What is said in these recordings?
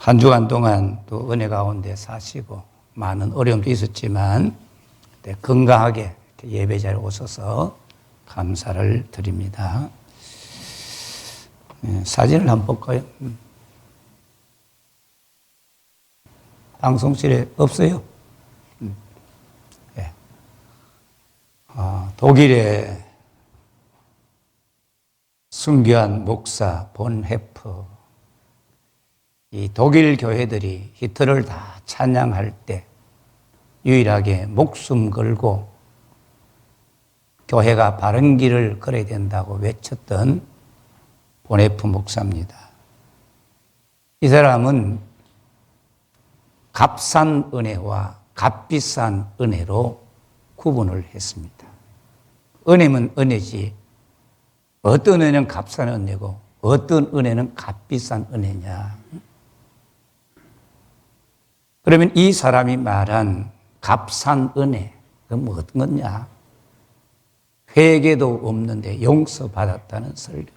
한 주간 동안 또 은혜 가운데 사시고 많은 어려움도 있었지만 건강하게 예배 자리에 오셔서 감사를 드립니다. 사진을 한번 볼까요? 방송실에 없어요? 네. 독일의 순교한 목사 본헤프, 이 독일 교회들이 히틀러를 다 찬양할 때 유일하게 목숨 걸고 교회가 바른 길을 걸어야 된다고 외쳤던 본헤프 목사입니다. 이 사람은 값싼 은혜와 값비싼 은혜로 구분을 했습니다. 은혜는 은혜지 어떤 은혜는 값싼 은혜고 어떤 은혜는 값비싼 은혜냐. 그러면 이 사람이 말한 값싼 은혜, 그건 뭐 어떤 거냐? 회개도 없는데 용서받았다는 설교.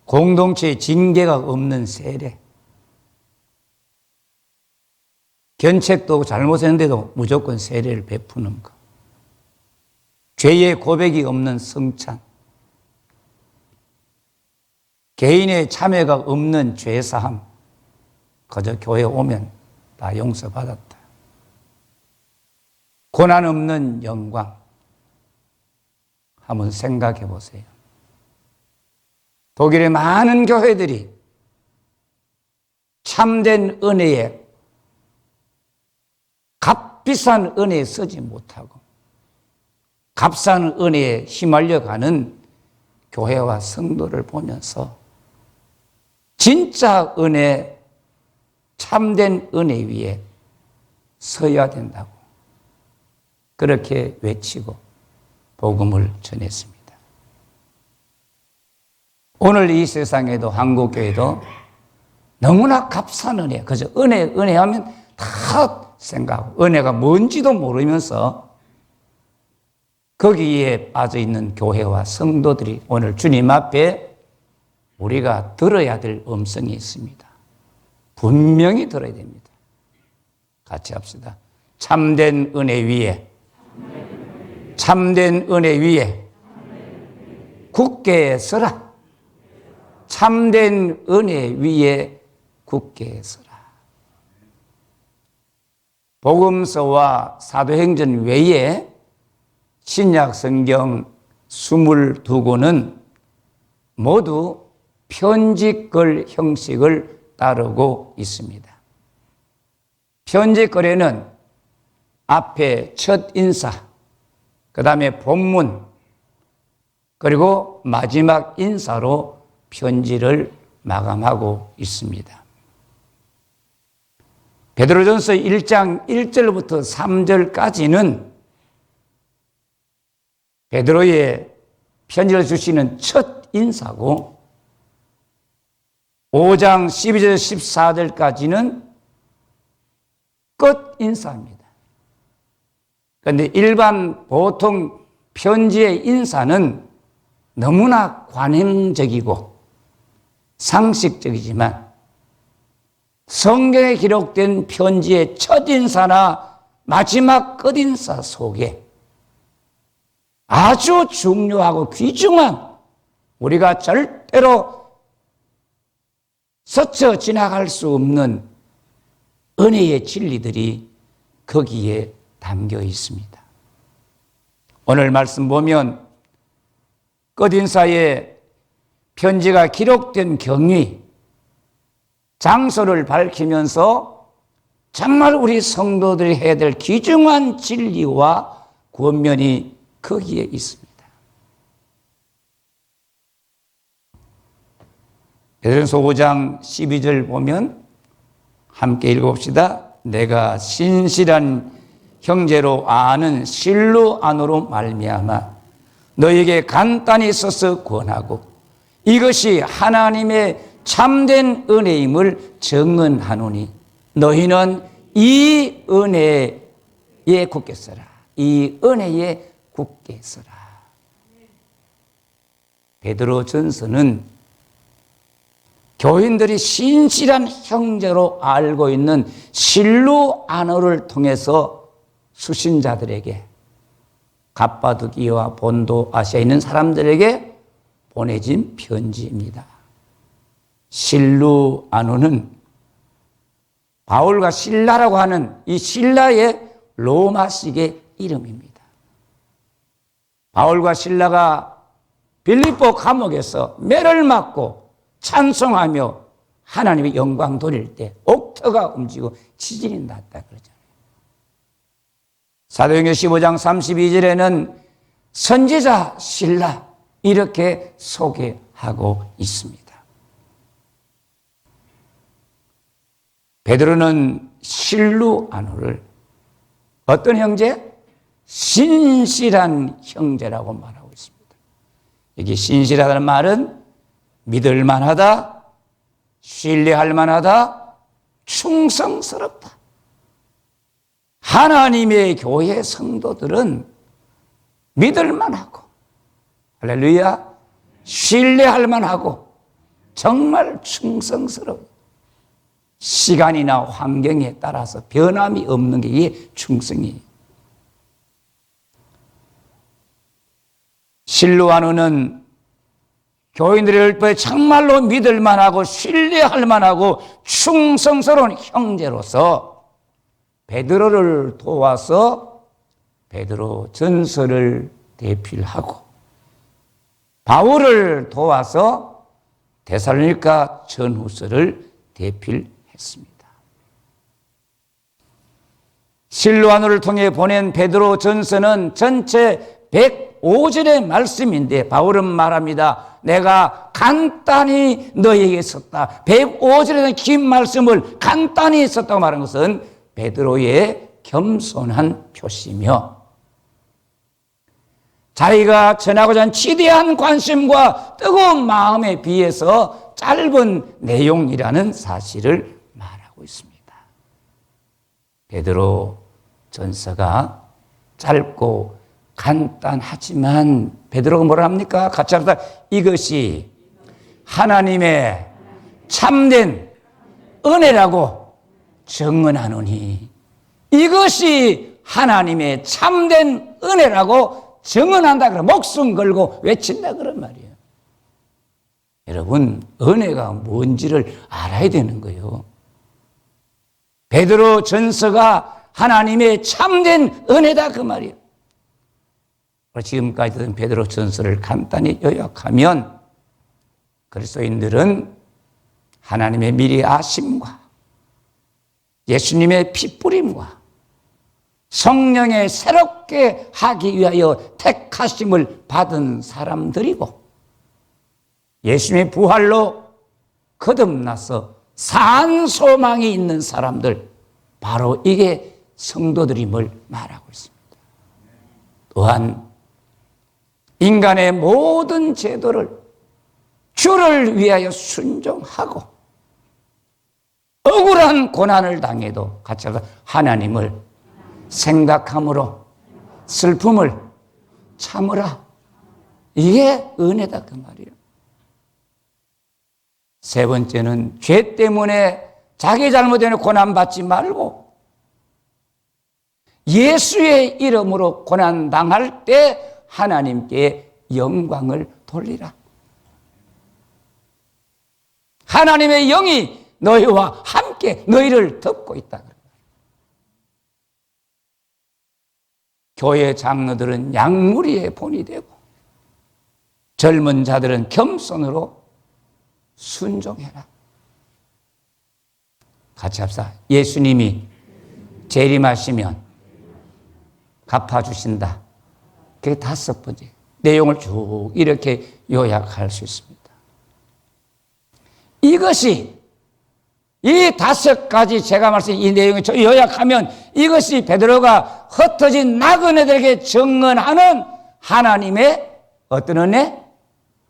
공동체에 징계가 없는 세례. 견책도 잘못했는데도 무조건 세례를 베푸는 것. 죄의 고백이 없는 성찬. 개인의 참여가 없는 죄사함. 그저 교회 오면 다 용서받았다. 고난 없는 영광. 한번 생각해 보세요. 독일의 많은 교회들이 참된 은혜에 값비싼 은혜에 쓰지 못하고 값싼 은혜에 휘말려가는 교회와 성도를 보면서 진짜 은혜, 참된 은혜 위에 서야 된다고 그렇게 외치고 복음을 전했습니다. 오늘 이 세상에도 한국교회도 너무나 값싼 은혜, 그저 은혜 하면 다 생각하고 은혜가 뭔지도 모르면서 거기에 빠져있는 교회와 성도들이 오늘 주님 앞에 우리가 들어야 될 음성이 있습니다. 분명히 들어야 됩니다. 같이 합시다. 참된 은혜 위에, 참된 은혜 위에 굳게 서라. 참된 은혜 위에 굳게 서라. 복음서와 사도행전 외에 신약 성경 22권은 모두 편지글 형식을 따르고 있습니다. 편지글에는 앞에 첫 인사, 그 다음에 본문, 그리고 마지막 인사로 편지를 마감하고 있습니다. 베드로전서 1장 1절부터 3절까지는 베드로의 편지를 주시는 첫 인사고 5장 12절 14절까지는 끝 인사입니다. 그런데 일반 보통 편지의 인사는 너무나 관행적이고 상식적이지만 성경에 기록된 편지의 첫 인사나 마지막 끝 인사 속에 아주 중요하고 귀중한 우리가 절대로 스쳐 지나갈 수 없는 은혜의 진리들이 거기에 담겨 있습니다. 오늘 말씀 보면 끝인사에 편지가 기록된 경위, 장소를 밝히면서 정말 우리 성도들이 해야 될 귀중한 진리와 권면이 거기에 있습니다. 베드로전서 5장 12절 보면 함께 읽어봅시다. 내가 신실한 형제로 아는 실로 안으로 말미암아 너에게 간단히 써서 권하고 이것이 하나님의 참된 은혜임을 증언하노니 너희는 이 은혜에 굳게 서라. 이 은혜에 굳게 서라. 베드로전서는 교인들이 신실한 형제로 알고 있는 실루아노를 통해서 수신자들에게, 갑바도기와 본도 아시아에 있는 사람들에게 보내진 편지입니다. 실루아노는 바울과 실라라고 하는 이 신라의 로마식의 이름입니다. 바울과 실라가 빌립보 감옥에서 매를 맞고 찬송하며 하나님의 영광 돌릴 때 옥터가 움직이고 지진이 났다 그러잖아요. 사도행전 15장 32절에는 선지자 실라 이렇게 소개하고 있습니다. 베드로는 실루아노를 어떤 형제? 신실한 형제라고 말하고 있습니다. 여기 신실하다는 말은 믿을 만하다, 신뢰할 만하다, 충성스럽다. 하나님의 교회 성도들은 믿을 만하고, 할렐루야, 신뢰할 만하고, 정말 충성스러워. 시간이나 환경에 따라서 변함이 없는 게 이게 충성이에요. 실루아노는 교인들의 율법에 정말로 믿을 만하고 신뢰할 만하고 충성스러운 형제로서 베드로를 도와서 베드로 전서를 대필하고, 바울을 도와서 데살로니가 전후서를 대필했습니다. 실루아노를 통해 보낸 베드로 전서는 전체 105절의 말씀인데 바울은 말합니다. 내가 간단히 너희에게 썼다. 105절의 긴 말씀을 간단히 썼다고 말한 것은 베드로의 겸손한 표시며, 자기가 전하고자 하는 지대한 관심과 뜨거운 마음에 비해서 짧은 내용이라는 사실을 말하고 있습니다. 베드로 전서가 짧고 간단하지만 베드로가 뭐라 합니까? 같이 합시다. 이것이 하나님의 참된 은혜라고 증언하노니, 이것이 하나님의 참된 은혜라고 증언한다 그래, 목숨 걸고 외친다 그런 말이에요. 여러분, 은혜가 뭔지를 알아야 되는 거예요. 베드로 전서가 하나님의 참된 은혜다 그 말이에요. 지금까지 듣은 베드로 전서를 간단히 요약하면, 그리스도인들은 하나님의 미리 아심과 예수님의 피뿌림과 성령의 새롭게 하기 위하여 택하심을 받은 사람들이고, 예수님의 부활로 거듭나서 산 소망이 있는 사람들, 바로 이게 성도들임을 말하고 있습니다. 또한 인간의 모든 제도를 주를 위하여 순종하고 억울한 고난을 당해도 같이 하나님을 생각함으로 슬픔을 참으라. 이게 은혜다 그 말이에요. 세 번째는 죄 때문에 자기 잘못에 고난받지 말고 예수의 이름으로 고난당할 때 하나님께 영광을 돌리라. 하나님의 영이 너희와 함께 너희를 덮고 있다. 교회 장로들은 양무리의 본이 되고 젊은 자들은 겸손으로 순종해라. 같이 합시다. 예수님이 재림하시면 갚아주신다. 그게 5번째. 내용을 쭉 이렇게 요약할 수 있습니다. 이것이, 이 5가지 제가 말씀드린 이 내용을 요약하면 이것이 베드로가 흩어진 나그네들에게 증언하는 하나님의 어떤 은혜?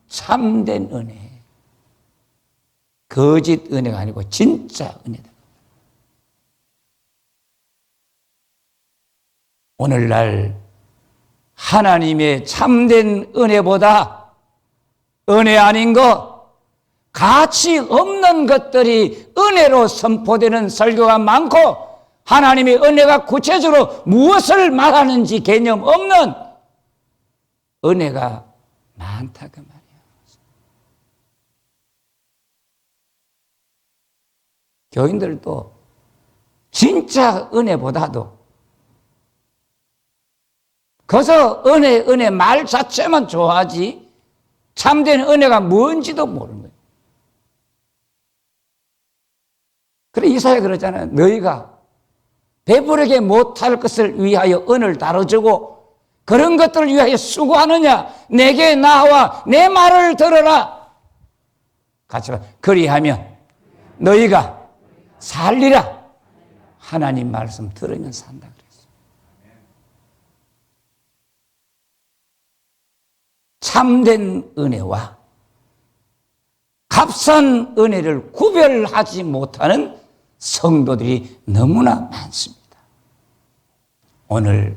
참된 은혜. 거짓 은혜가 아니고 진짜 은혜다. 오늘날 하나님의 참된 은혜보다 은혜 아닌 거, 가치 없는 것들이 은혜로 선포되는 설교가 많고, 하나님의 은혜가 구체적으로 무엇을 말하는지 개념 없는 은혜가 많다 그 말이에요. 교인들도 진짜 은혜보다도 그래서 은혜 말 자체만 좋아하지 참된 은혜가 뭔지도 모르는 거예요. 그래 이사야 그러잖아요. 너희가 배부르게 못할 것을 위하여 은을 다뤄주고 그런 것들을 위하여 수고하느냐? 내게 나와 내 말을 들어라. 같이 봐. 그리하면 너희가 살리라. 하나님 말씀 들으면 산다 그랬어요. 참된 은혜와 값싼 은혜를 구별하지 못하는 성도들이 너무나 많습니다. 오늘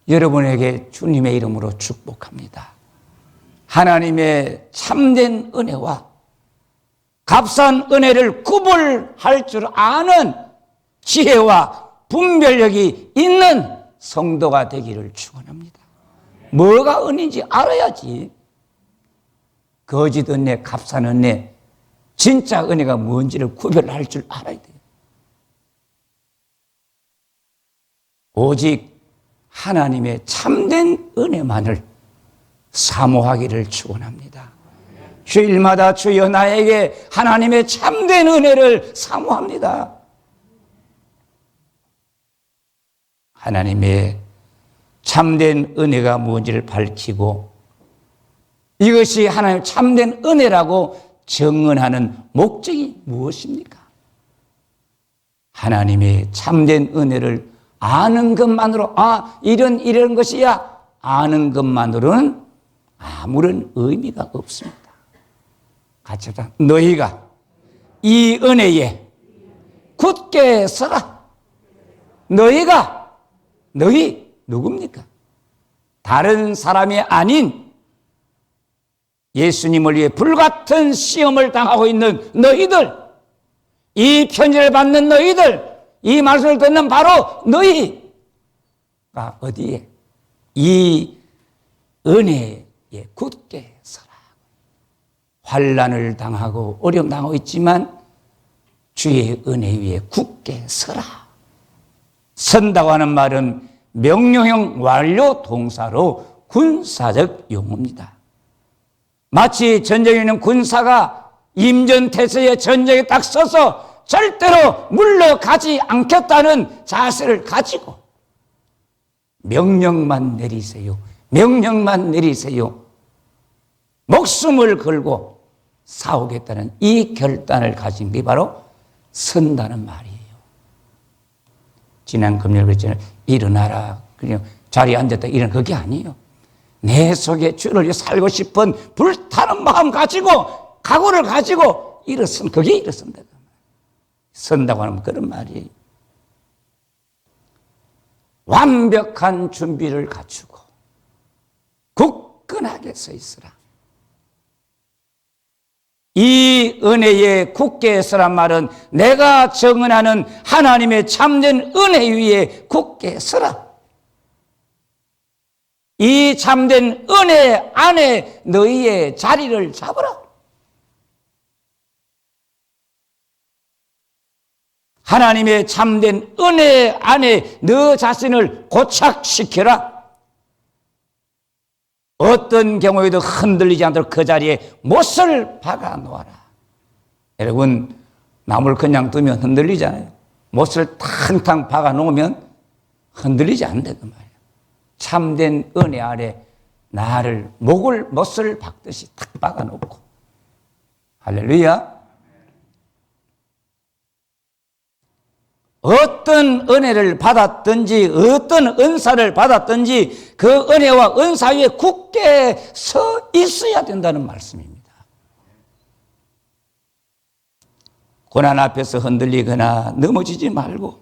여러분에게 주님의 이름으로 축복합니다. 하나님의 참된 은혜와 값싼 은혜를 구별할 줄 아는 지혜와 분별력이 있는 성도가 되기를 축원합니다. 뭐가 은혜인지 알아야지. 거짓 은혜, 값싼 은혜, 진짜 은혜가 뭔지를 구별할 줄 알아야 돼요. 오직 하나님의 참된 은혜만을 사모하기를 축원합니다. 주일마다 주여 나에게 하나님의 참된 은혜를 사모합니다. 하나님의 참된 은혜가 무엇인지를 밝히고 이것이 하나님의 참된 은혜라고 증언하는 목적이 무엇입니까? 하나님의 참된 은혜를 아는 것만으로 이런 것이야 아는 것만으로는 아무런 의미가 없습니다. 같이 합시다. 너희가 이 은혜에 굳게 서라. 너희 누굽니까? 다른 사람이 아닌 예수님을 위해 불같은 시험을 당하고 있는 너희들, 이 편지를 받는 너희들, 이 말씀을 듣는 바로 너희가 어디에? 이 은혜에 굳게 서라. 환난을 당하고 어려움 당하고 있지만 주의 은혜 위에 굳게 서라. 선다고 하는 말은 명령형 완료 동사로 군사적 용어입니다. 마치 전쟁에 있는 군사가 임전태세에 전쟁에 딱 서서 절대로 물러가지 않겠다는 자세를 가지고 명령만 내리세요. 명령만 내리세요. 목숨을 걸고 싸우겠다는 이 결단을 가진 게 바로 선다는 말이에요. 지난 금요일 그랬잖아요. 일어나라. 그냥 자리에 앉았다. 이런 그게 아니에요. 내 속에 주를 위해 살고 싶은 불타는 마음 가지고 각오를 가지고 일어선 그게 일어선다. 선다고 하면 그런 말이에요. 완벽한 준비를 갖추고 굳건하게 서 있으라. 이 은혜에 굳게 서란 말은 내가 정언하는 하나님의 참된 은혜 위에 굳게 서라. 이 참된 은혜 안에 너희의 자리를 잡으라. 하나님의 참된 은혜 안에 너 자신을 고착시켜라. 어떤 경우에도 흔들리지 않도록 그 자리에 못을 박아 놓아라. 여러분, 나무를 그냥 두면 흔들리잖아요. 못을 탕탕 박아 놓으면 흔들리지 않는다 그 말이에요. 참된 은혜 아래 나를 못을 박듯이 탁 박아 놓고. 할렐루야. 어떤 은혜를 받았든지 어떤 은사를 받았든지 그 은혜와 은사 위에 굳게 서 있어야 된다는 말씀입니다. 고난 앞에서 흔들리거나 넘어지지 말고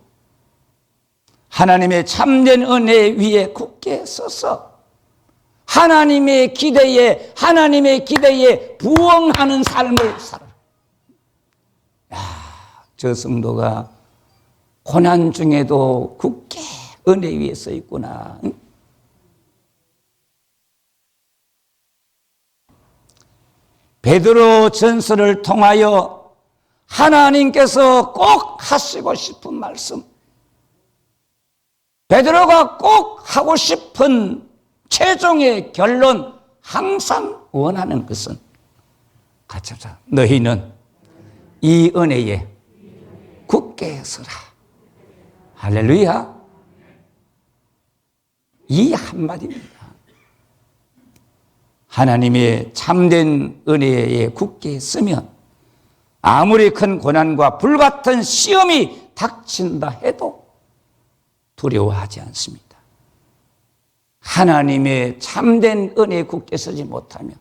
하나님의 참된 은혜 위에 굳게 서서 하나님의 기대에 부응하는 삶을 살아. 저 성도가 고난 중에도 굳게 은혜 위에 서 있구나. 베드로 전서를 통하여 하나님께서 꼭 하시고 싶은 말씀, 베드로가 꼭 하고 싶은 최종의 결론, 항상 원하는 것은 같이 합시다. 너희는 이 은혜에 굳게 서라. 할렐루야. 이 한마디입니다. 하나님의 참된 은혜에 굳게 서면 아무리 큰 고난과 불같은 시험이 닥친다 해도 두려워하지 않습니다. 하나님의 참된 은혜에 굳게 서지 못하면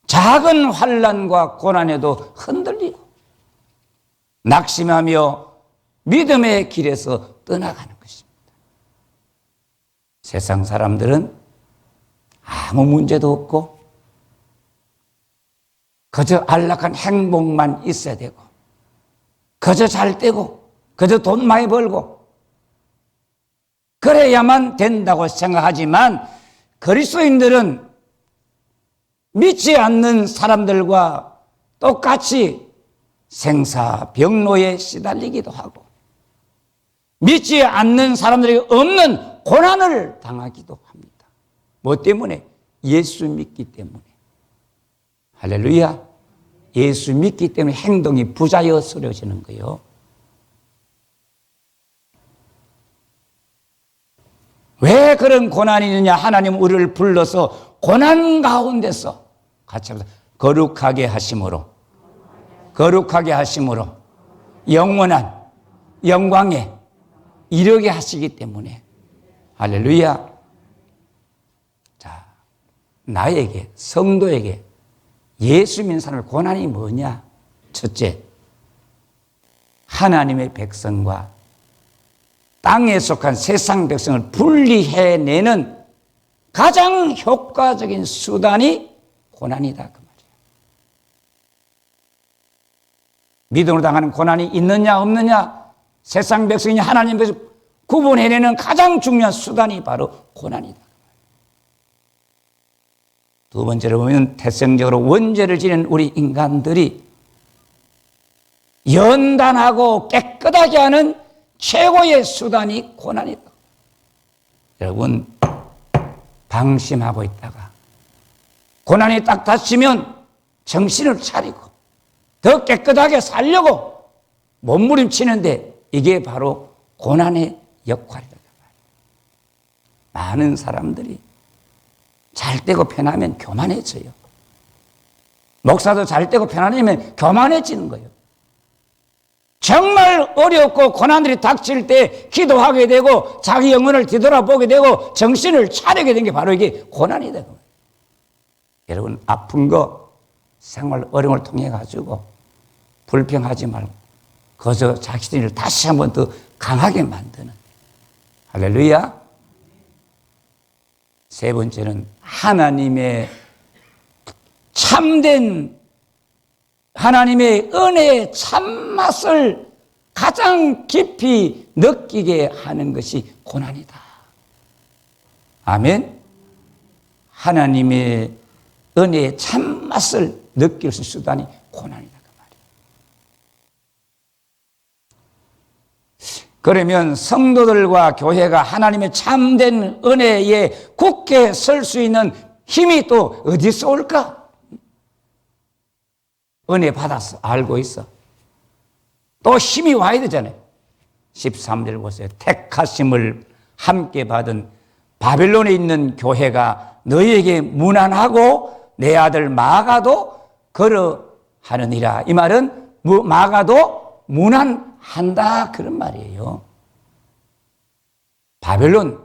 작은 환난과 고난에도 흔들리고 낙심하며 믿음의 길에서 떠나가는 것입니다. 세상 사람들은 아무 문제도 없고 그저 안락한 행복만 있어야 되고 그저 잘 되고 그저 돈 많이 벌고 그래야만 된다고 생각하지만 그리스도인들은 믿지 않는 사람들과 똑같이 생사병로에 시달리기도 하고 믿지 않는 사람들에게 없는 고난을 당하기도 합니다. 뭐 때문에? 예수 믿기 때문에. 할렐루야. 예수 믿기 때문에 행동이 부자연스러워지는 거예요. 왜 그런 고난이 있느냐? 하나님 우리를 불러서 고난 가운데서 같이 합시다. 거룩하게 하심으로 영원한 영광에 이르게 하시기 때문에. 할렐루야. 자, 나에게, 성도에게 예수 믿는 사람의 고난이 뭐냐? 첫째, 하나님의 백성과 땅에 속한 세상 백성을 분리해내는 가장 효과적인 수단이 고난이다 그 말이에요. 믿음으로 당하는 고난이 있느냐 없느냐, 세상 백성이냐 하나님 백성 구분해내는 가장 중요한 수단이 바로 고난이다. 두 번째로 보면 태생적으로 원죄를 지닌 우리 인간들이 연단하고 깨끗하게 하는 최고의 수단이 고난이다. 여러분, 방심하고 있다가 고난이 딱 닥치면 정신을 차리고 더 깨끗하게 살려고 몸부림치는데 이게 바로 고난의 역할이다. 많은 사람들이 잘 되고 편하면 교만해져요. 목사도 잘 되고 편안해지면 교만해지는 거예요. 정말 어렵고 고난들이 닥칠 때 기도하게 되고 자기 영혼을 뒤돌아보게 되고 정신을 차리게 된 게 바로 이게 고난이다. 여러분, 아픈 거 생활 어려움을 통해 가지고 불평하지 말고 그저 자신을 다시 한번 더 강하게 만드는. 할렐루야. 세 번째는 하나님의 참된 하나님의 은혜의 참맛을 가장 깊이 느끼게 하는 것이 고난이다. 아멘. 하나님의 은혜의 참맛을 느낄 수 있는 수단이 고난이다 그 말이에요. 그러면 성도들과 교회가 하나님의 참된 은혜에 굳게 설 수 있는 힘이 또 어디서 올까? 은혜 받았어. 알고 있어. 또 힘이 와야 되잖아요. 13절 보세요. 택하심을 함께 받은 바벨론에 있는 교회가 너희에게 문안하고 내 아들 마가도 거러하느니라. 이 말은 마가도 문안한다 그런 말이에요. 바벨론,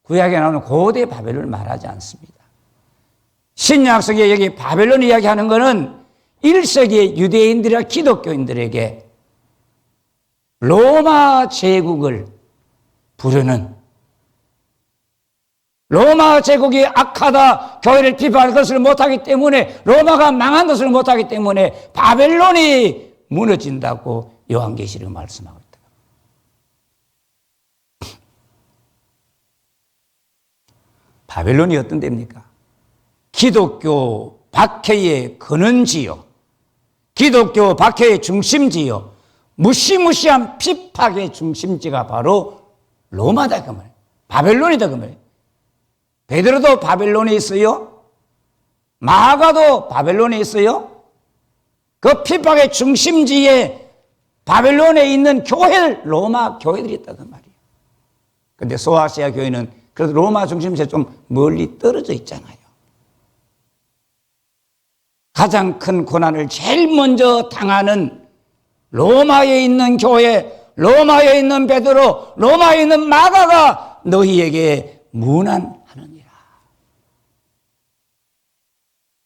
구약에 나오는 고대 바벨론을 말하지 않습니다. 신약 속에 여기 바벨론 이야기하는 것은 1세기의 유대인들이나 기독교인들에게 로마 제국을 부르는 로마 제국이 악하다, 교회를 비판할 것을 못하기 때문에, 로마가 망한 것을 못하기 때문에 바벨론이 무너진다고 요한계시록 말씀하고 있다. 바벨론이 어떤 데입니까? 기독교 박해의 근원지요, 기독교 박해의 중심지요, 무시무시한 핍박의 중심지가 바로 로마다 그 말이에요. 바벨론이다 그 말이에요. 베드로도 바벨론에 있어요. 마가도 바벨론에 있어요. 그 핍박의 중심지에 바벨론에 있는 교회, 로마 교회들이 있다 그 말이에요. 그런데 소아시아 교회는 그래도 로마 중심지에 좀 멀리 떨어져 있잖아요. 가장 큰 고난을 제일 먼저 당하는 로마에 있는 교회, 로마에 있는 베드로, 로마에 있는 마가가 너희에게 문안하느니라.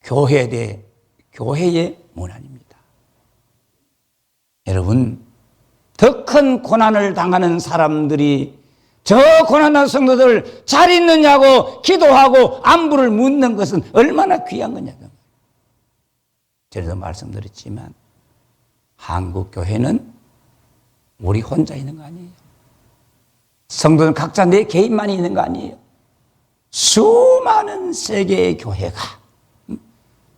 교회의 문안입니다. 여러분, 더 큰 고난을 당하는 사람들이 저 고난한 성도들 잘 있느냐고 기도하고 안부를 묻는 것은 얼마나 귀한 거냐고. 전에도 말씀드렸지만 한국 교회는 우리 혼자 있는 거 아니에요. 성도는 각자 내 개인만이 있는 거 아니에요. 수많은 세계의 교회가,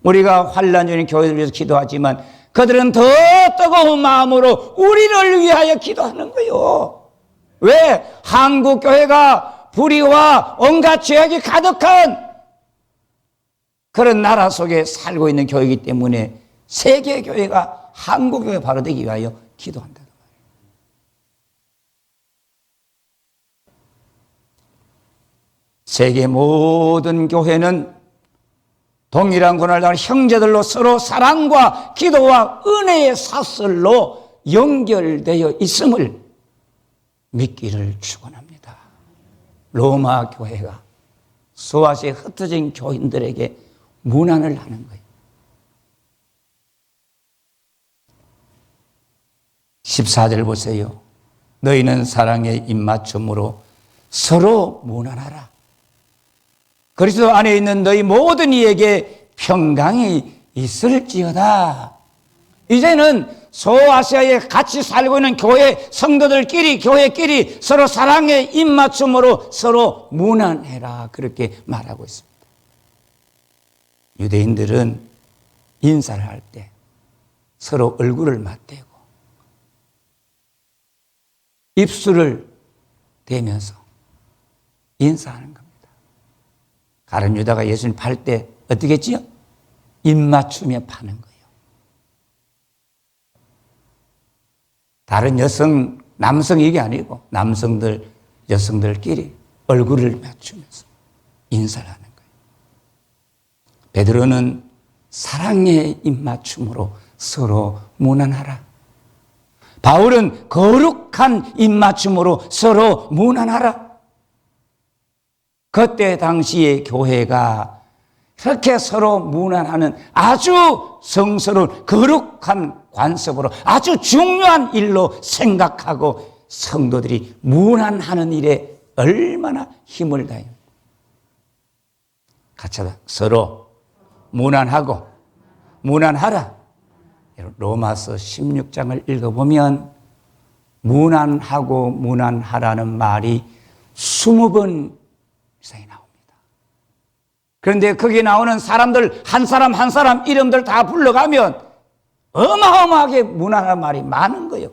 우리가 환난 중인 교회를 위해서 기도하지만 그들은 더 뜨거운 마음으로 우리를 위하여 기도하는 거예요. 왜? 한국 교회가 불의와 온갖 죄악이 가득한 그런 나라 속에 살고 있는 교회이기 때문에 세계 교회가 한국 교회 바로 되기 위하여 기도한다. 세계 모든 교회는 동일한 고난을 당하는 형제들로 서로 사랑과 기도와 은혜의 사슬로 연결되어 있음을 믿기를 축원합니다. 로마 교회가 소아시아에 흩어진 교인들에게 문안을 하는 거예요. 14절 보세요. 너희는 사랑의 입맞춤으로 서로 문안하라. 그리스도 안에 있는 너희 모든 이에게 평강이 있을지어다. 이제는 소아시아에 같이 살고 있는 교회 성도들끼리, 교회끼리 서로 사랑의 입맞춤으로 서로 문안해라. 그렇게 말하고 있습니다. 유대인들은 인사를 할 때 서로 얼굴을 맞대고 입술을 대면서 인사하는 겁니다. 가룟 유다가 예수님 팔 때 어떻게 했지요? 입 맞추며 파는 거예요. 다른 남성 이게 아니고 남성들, 여성들끼리 얼굴을 맞추면서 인사를 하는 거예요. 베드로는 사랑의 입맞춤으로 서로 문안하라. 바울은 거룩한 입맞춤으로 서로 문안하라. 그때 당시의 교회가 그렇게 서로 문안하는 아주 성스러운 거룩한 관습으로 아주 중요한 일로 생각하고 성도들이 문안하는 일에 얼마나 힘을 다해요. 같이 하자. 서로 문안하고 문안하라. 로마서 16장을 읽어보면 문안하고 문안하라는 말이 20번 이상이 나옵니다. 그런데 거기 나오는 사람들 한 사람 한 사람 이름들 다 불러가면 어마어마하게 문안하는 말이 많은 거예요.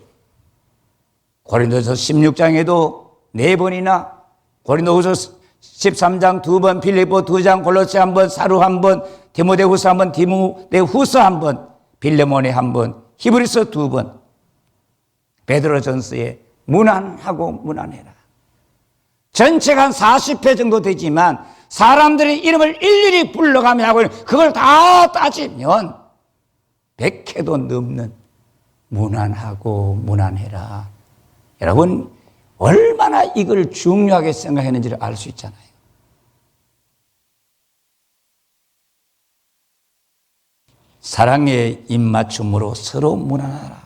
고린도서 16장에도 4번이나, 고린도후서 13장 2번, 빌립보 2장, 골로새 1번, 사루 1번, 디모데후서 1번, 디모데후서 1번, 빌레몬에 1번, 히브리서 2번, 베드로전서에 문안하고 문안해라. 전체가 한 40회 정도 되지만 사람들의 이름을 일일이 불러가며 하고 그걸 다 따지면 100회도 넘는 문안하고 문안해라. 여러분 얼마나 이걸 중요하게 생각했는지를 알 수 있잖아요. 사랑의 입맞춤으로 서로 문안하라.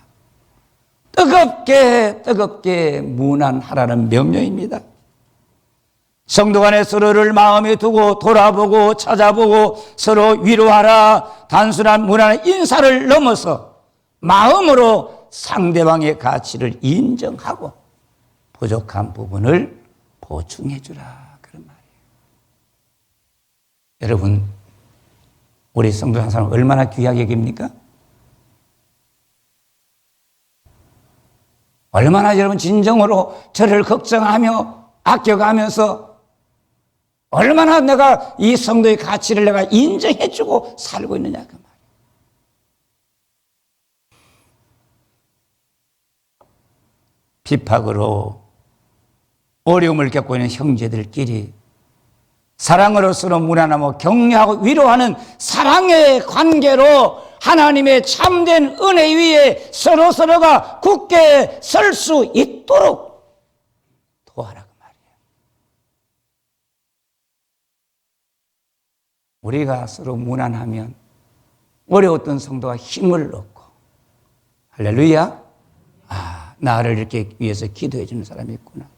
뜨겁게 문안하라는 명령입니다. 성도 간에 서로를 마음에 두고 돌아보고 찾아보고 서로 위로하라. 단순한 무난한 인사를 넘어서 마음으로 상대방의 가치를 인정하고 부족한 부분을 보충해 주라. 그런 말이에요. 여러분, 우리 성도 한 사람 얼마나 귀하게 여깁니까? 얼마나 여러분 진정으로 저를 걱정하며 아껴가면서 얼마나 내가 이 성도의 가치를 내가 인정해주고 살고 있느냐 그 말이에요. 핍박으로 어려움을 겪고 있는 형제들끼리 사랑으로 서로 무난하고 격려하고 위로하는 사랑의 관계로 하나님의 참된 은혜 위에 서로서로가 굳게 설 수 있도록 도와라 그 말이에요. 우리가 서로 무난하면 어려웠던 성도가 힘을 얻고, 할렐루야. 나를 이렇게 위해서 기도해 주는 사람이 있구나,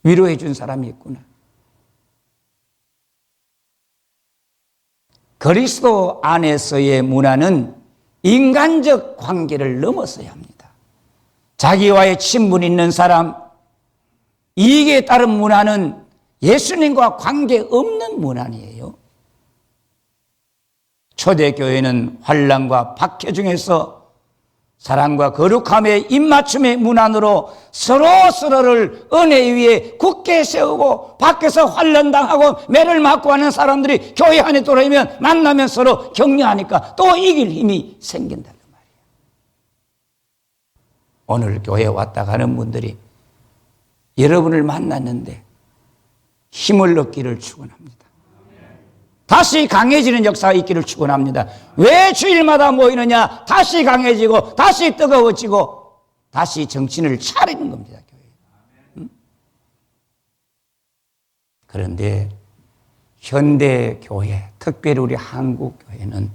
위로해 주는 사람이 있구나. 그리스도 안에서의 문화는 인간적 관계를 넘어서야 합니다. 자기와의 친분 있는 사람, 이익에 따른 문화는 예수님과 관계없는 문화이에요. 초대교회는 환난과 박해 중에서 사랑과 거룩함의 입맞춤의 문안으로 서로서로를 은혜 위에 굳게 세우고, 밖에서 환난당하고 매를 맞고 하는 사람들이 교회 안에 돌아오면 만나면 서로 격려하니까 또 이길 힘이 생긴다는 말이에요. 오늘 교회에 왔다 가는 분들이 여러분을 만났는데 힘을 얻기를 축원합니다. 다시 강해지는 역사가 있기를 축원합니다. 왜 주일마다 모이느냐? 다시 강해지고 다시 뜨거워지고 다시 정신을 차리는 겁니다. 교회. 그런데 현대 교회, 특별히 우리 한국 교회는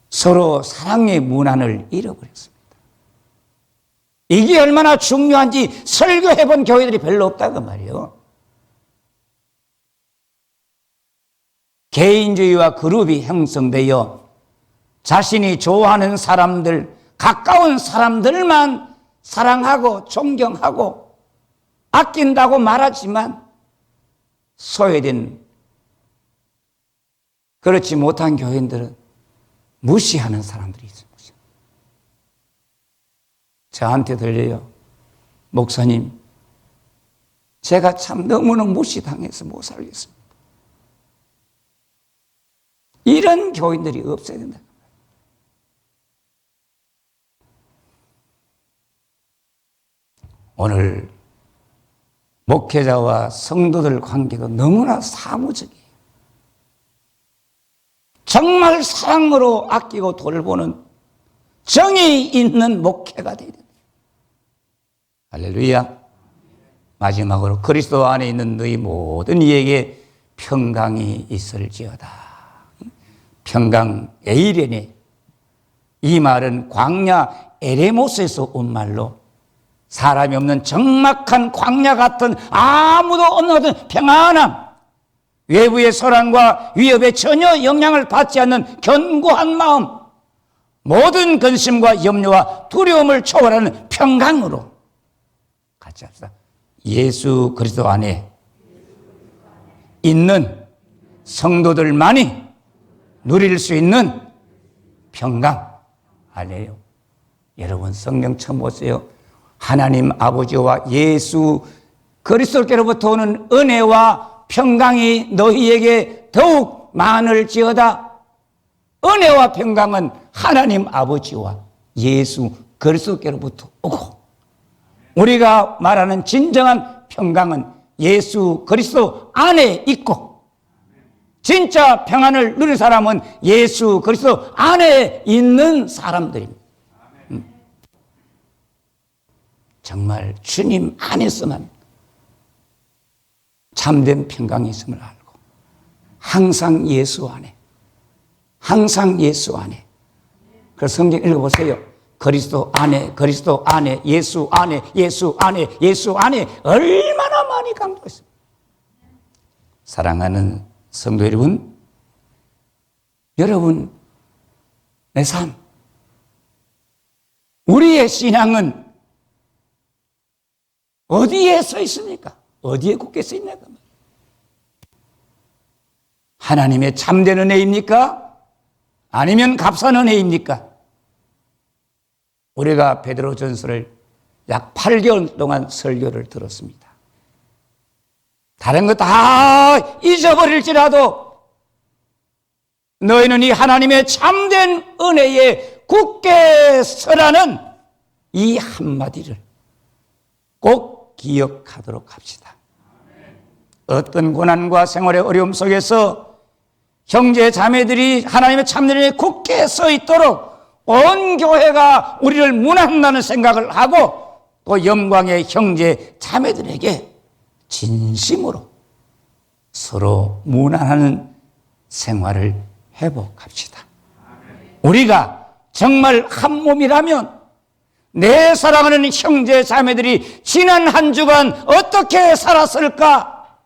서로 사랑의 문안을 잃어버렸습니다. 이게 얼마나 중요한지 설교해 본 교회들이 별로 없다고 말이에요. 개인주의와 그룹이 형성되어 자신이 좋아하는 사람들, 가까운 사람들만 사랑하고 존경하고 아낀다고 말하지만 소외된, 그렇지 못한 교인들은 무시하는 사람들이 있습니다. 저한테 들려요. 목사님, 제가 참 너무나 무시당해서 못 살겠습니다. 이런 교인들이 없어야 된다. 오늘 목회자와 성도들 관계가 너무나 사무적이에요. 정말 사랑으로 아끼고 돌보는 정이 있는 목회가 되어야 된다. 할렐루야. 마지막으로 그리스도 안에 있는 너희 모든 이에게 평강이 있을지어다. 평강 에이레네. 이 말은 광야 에레모스에서 온 말로 사람이 없는 적막한 광야 같은 아무도 없는 같은 평안함, 외부의 소란과 위협에 전혀 영향을 받지 않는 견고한 마음, 모든 근심과 염려와 두려움을 초월하는 평강으로 같이 합시다. 예수 그리스도 안에 있는 성도들만이 누릴 수 있는 평강. 알래요? 여러분 성경 처음 보세요. 하나님 아버지와 예수 그리스도께로부터 오는 은혜와 평강이 너희에게 더욱 많을지어다. 은혜와 평강은 하나님 아버지와 예수 그리스도께로부터 오고, 우리가 말하는 진정한 평강은 예수 그리스도 안에 있고, 진짜 평안을 누린 사람은 예수 그리스도 안에 있는 사람들입니다. 정말 주님 안에서만 참된 평강이 있음을 알고 항상 예수 안에, 항상 예수 안에. 그래서 성경 읽어보세요. 그리스도 안에, 그리스도 안에, 예수 안에, 예수 안에, 예수 안에 얼마나 많이 강조했습니다. 사랑하는 성도 여러분, 여러분, 내 삶, 우리의 신앙은 어디에 서 있습니까? 어디에 굳게 서 있나요? 하나님의 참된 은혜입니까? 아니면 값싼 은혜입니까? 우리가 베드로전서를 약 8개월 동안 설교를 들었습니다. 다른 거 다 잊어버릴지라도 너희는 이 하나님의 참된 은혜에 굳게 서라는 이 한마디를 꼭 기억하도록 합시다. 어떤 고난과 생활의 어려움 속에서 형제 자매들이 하나님의 참된 은혜에 굳게 서 있도록 온 교회가 우리를 문안한다는 생각을 하고 또 영광의 형제 자매들에게 진심으로 서로 문안하는 생활을 회복합시다. 우리가 정말 한 몸이라면 내 사랑하는 형제 자매들이 지난 한 주간 어떻게 살았을까?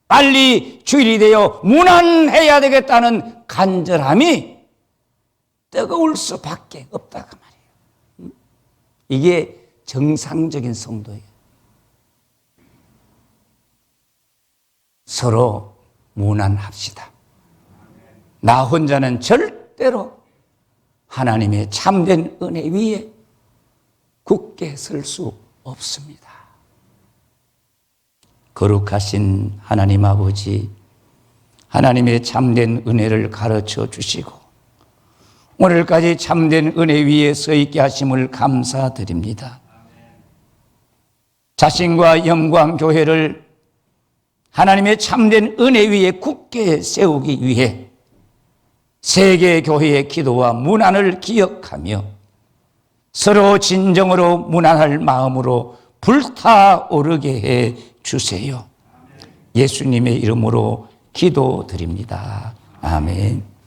빨리 주일이 되어 문안해야 되겠다는 간절함이 뜨거울 수밖에 없다 그 말이에요. 이게 정상적인 성도예요. 서로 문안합시다. 나 혼자는 절대로 하나님의 참된 은혜 위에 굳게 설 수 없습니다. 거룩하신 하나님 아버지, 하나님의 참된 은혜를 가르쳐 주시고 오늘까지 참된 은혜 위에 서 있게 하심을 감사드립니다. 자신과 영광교회를 하나님의 참된 은혜 위에 굳게 세우기 위해 세계교회의 기도와 문안을 기억하며 서로 진정으로 문안할 마음으로 불타오르게 해 주세요. 예수님의 이름으로 기도드립니다. 아멘.